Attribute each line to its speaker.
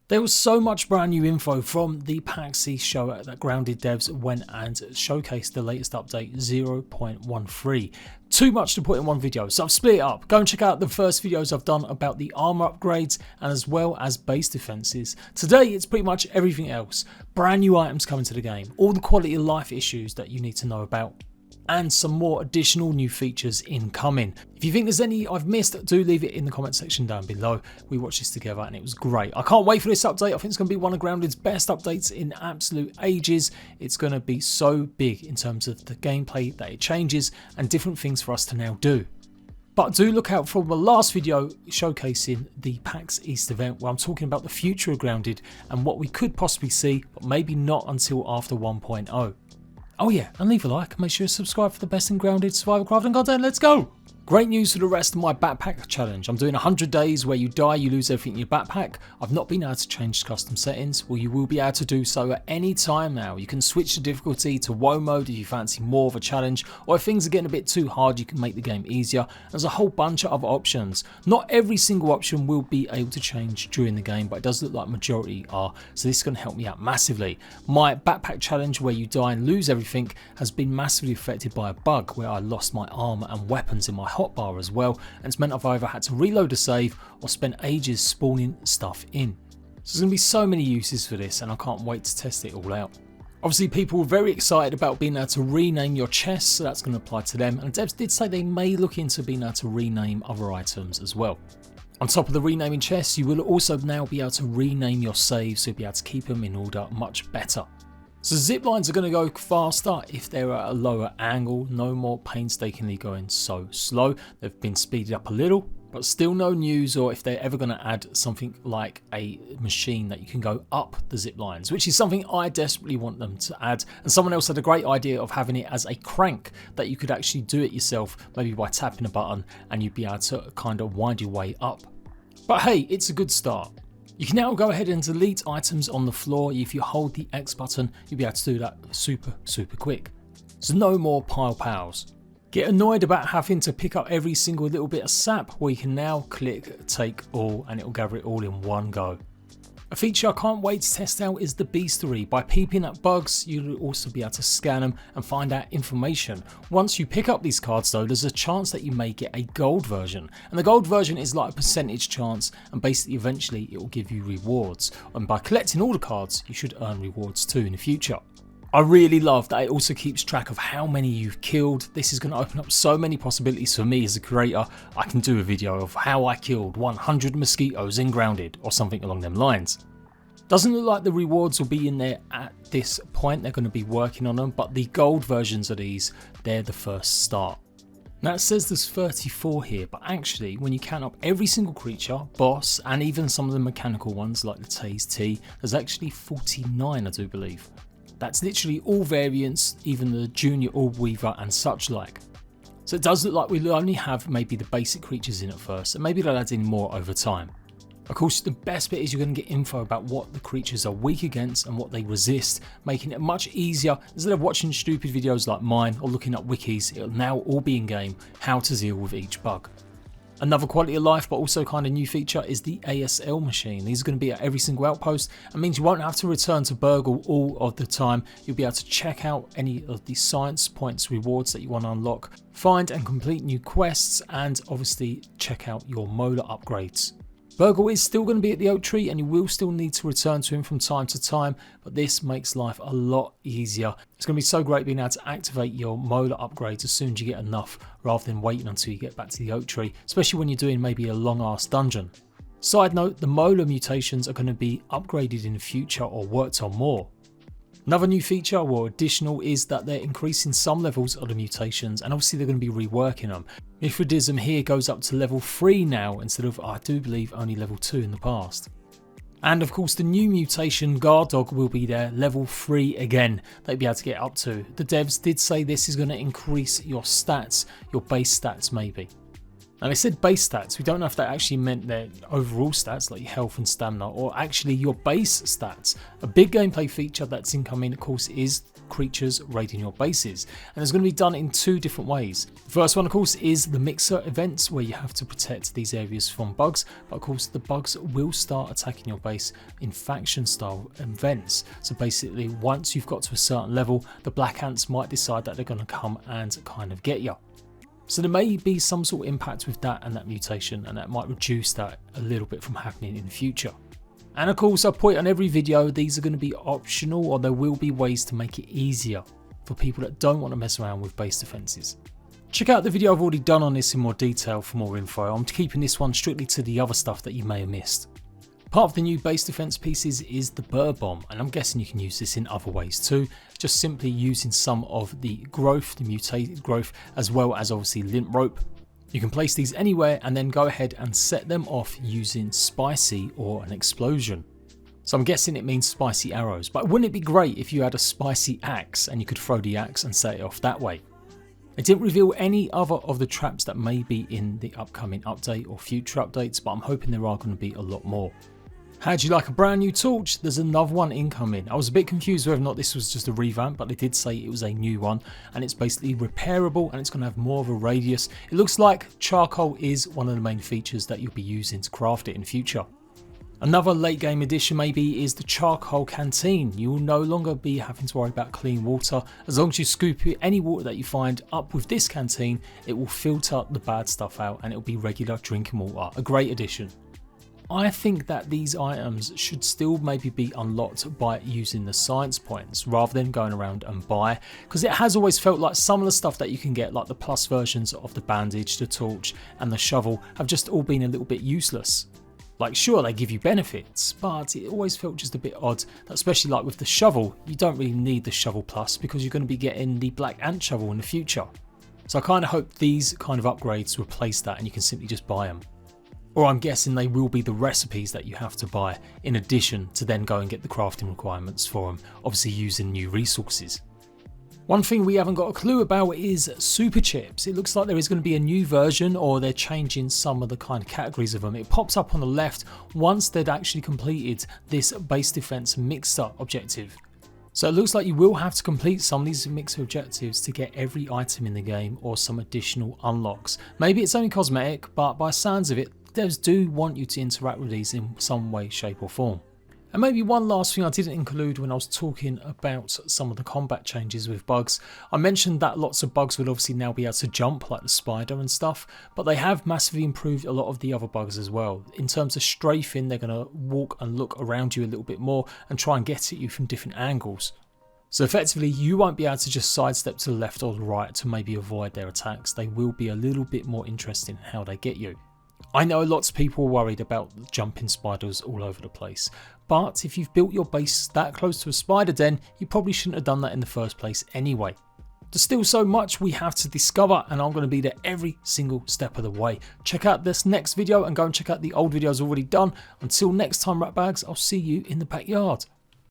Speaker 1: There was so much brand new info from the PAX East show that Grounded devs went and showcased the latest update 0.13. Too much to put in one video, so I've split it up. Go and check out the first videos I've done about the armor upgrades and as well as base defenses. Today it's pretty much everything else. Brand new items coming to the game, all the quality of life issues that you need to know about, and some more additional new features incoming. If you think there's any I've missed, do leave it in the comment section down below. We watched this together and it was great. I can't wait for this update. I think it's going to be one of Grounded's best updates in absolute ages. It's going to be so big in terms of the gameplay that it changes and different things for us to now do. But do look out for the last video showcasing the PAX East event where I'm talking about the future of Grounded and what we could possibly see, but maybe not until after 1.0. Oh yeah, and leave a like and make sure you subscribe for the best in Grounded survival crafting content. Let's go! Great news for the rest of my backpack challenge. I'm doing 100 days where you die, you lose everything in your backpack. I've not been able to change custom settings. Well, you will be able to do so at any time now. You can switch the difficulty to WoW mode if you fancy more of a challenge, or if things are getting a bit too hard, you can make the game easier. There's a whole bunch of other options. Not every single option will be able to change during the game, but it does look like majority are, so this is going to help me out massively. My backpack challenge where you die and lose everything has been massively affected by a bug where I lost my armor and weapons in my hotbar as well, and it's meant I've either had to reload a save or spent ages spawning stuff in. So there's going to be so many uses for this and I can't wait to test it all out. Obviously people were very excited about being able to rename your chests, so that's going to apply to them, and devs did say they may look into being able to rename other items as well. On top of the renaming chests, you will also now be able to rename your saves, so you'll be able to keep them in order much better. So zip lines are going to go faster if they're at a lower angle, no more painstakingly going so slow. They've been speeded up a little, but still no news or if they're ever going to add something like a machine that you can go up the zip lines, which is something I desperately want them to add. And someone else had a great idea of having it as a crank that you could actually do it yourself, maybe by tapping a button, and you'd be able to kind of wind your way up. But hey, it's a good start. You can now go ahead and delete items on the floor. If you hold the X button, you'll be able to do that super quick. So no more pile pals. Get annoyed about having to pick up every single little bit of sap, where you can now click take all and it'll gather it all in one go. A feature I can't wait to test out is the beastary. By peeping at bugs, you'll also be able to scan them and find out information. Once you pick up these cards though, there's a chance that you may get a gold version. And the gold version is like a percentage chance, and basically eventually it will give you rewards. And by collecting all the cards, you should earn rewards too in the future. I really love that it also keeps track of how many you've killed. This is going to open up so many possibilities for me as a creator. I can do a video of how I killed 100 mosquitoes in Grounded or something along them lines. Doesn't look like the rewards will be in there at this point. They're going to be working on them, but the gold versions of these, they're the first start. Now it says there's 34 here, but actually when you count up every single creature, boss, and even some of the mechanical ones like the Tase T, there's actually 49 I do believe. That's literally all variants, even the Junior Orb Weaver and such like. So it does look like we'll only have maybe the basic creatures in at first, and maybe they'll add in more over time. Of course, the best bit is you're going to get info about what the creatures are weak against and what they resist, making it much easier. Instead of watching stupid videos like mine or looking up wikis, it'll now all be in game how to deal with each bug. Another quality of life but also kind of new feature is the ASL machine. These are going to be at every single outpost and means you won't have to return to Burgle all of the time. You'll be able to check out any of the science points rewards that you want to unlock, find and complete new quests, and obviously check out your molar upgrades. Burgle is still going to be at the oak tree and you will still need to return to him from time to time, but this makes life a lot easier. It's going to be so great being able to activate your molar upgrades as soon as you get enough, rather than waiting until you get back to the oak tree, especially when you're doing maybe a long ass dungeon. Side note, the molar mutations are going to be upgraded in the future or worked on more. Another new feature or additional is that they're increasing some levels of the mutations, and obviously they're going to be reworking them. Mithridism here goes up to level 3 now instead of, I do believe, only level 2 in the past. And of course the new mutation guard dog will be there, level 3 again, they'll be able to get up to. The devs did say this is going to increase your stats, your base stats maybe. Now they said base stats, we don't know if that actually meant their overall stats like your health and stamina, or actually your base stats. A big gameplay feature that's incoming of course is creatures raiding your bases, and it's going to be done in 2 different ways. The first one, of course, is the mixer events, where you have to protect these areas from bugs, but of course the bugs will start attacking your base in faction style events. So basically, once you've got to a certain level, the black ants might decide that they're going to come and kind of get you. So there may be some sort of impact with that and that mutation, and that might reduce that a little bit from happening in the future. And of course, I point on every video, these are going to be optional, or there will be ways to make it easier for people that don't want to mess around with base defenses. Check out the video I've already done on this in more detail for more info. I'm keeping this one strictly to the other stuff that you may have missed. Part of the new base defense pieces is the burr bomb, and I'm guessing you can use this in other ways too, just simply using some of the growth, the mutated growth, as well as obviously lint rope. You can place these anywhere and then go ahead and set them off using spicy or an explosion. So I'm guessing it means spicy arrows, but wouldn't it be great if you had a spicy axe and you could throw the axe and set it off that way? It didn't reveal any other of the traps that may be in the upcoming update or future updates, but I'm hoping there are going to be a lot more. How'd you like a brand new torch? There's another one incoming. I was a bit confused whether or not this was just a revamp, but they did say it was a new one, and it's basically repairable and it's going to have more of a radius. It looks like charcoal is one of the main features that you'll be using to craft it in future. Another late game addition maybe is the charcoal canteen. You will no longer be having to worry about clean water. As long as you scoop any water that you find up with this canteen, it will filter the bad stuff out and it will be regular drinking water. A great addition. I think that these items should still maybe be unlocked by using the science points rather than going around and buy, because it has always felt like some of the stuff that you can get, like the plus versions of the bandage, the torch and the shovel, have just all been a little bit useless. Like, sure, they give you benefits, but it always felt just a bit odd, especially like with the shovel. You don't really need the shovel plus because you're going to be getting the black ant shovel in the future. So I kind of hope these kind of upgrades replace that and you can simply just buy them. Or I'm guessing they will be the recipes that you have to buy in addition to then go and get the crafting requirements for them, obviously using new resources. One thing we haven't got a clue about is super chips. It looks like there is going to be a new version, or they're changing some of the kind of categories of them. It pops up on the left once they'd actually completed this base defense mixer objective. So it looks like you will have to complete some of these mixer objectives to get every item in the game or some additional unlocks. Maybe it's only cosmetic, but by sounds of it, devs do want you to interact with these in some way, shape or form. And maybe one last thing I didn't include when I was talking about some of the combat changes with bugs. I mentioned that lots of bugs will obviously now be able to jump, like the spider and stuff, but they have massively improved a lot of the other bugs as well. In terms of strafing, they're going to walk and look around you a little bit more and try and get at you from different angles. So effectively, you won't be able to just sidestep to the left or the right to maybe avoid their attacks. They will be a little bit more interesting in how they get you. I know lots of people are worried about jumping spiders all over the place, but if you've built your base that close to a spider den, you probably shouldn't have done that in the first place anyway. There's still so much we have to discover, and I'm going to be there every single step of the way. Check out this next video and go and check out the old videos already done. Until next time, ratbags, I'll see you in the backyard.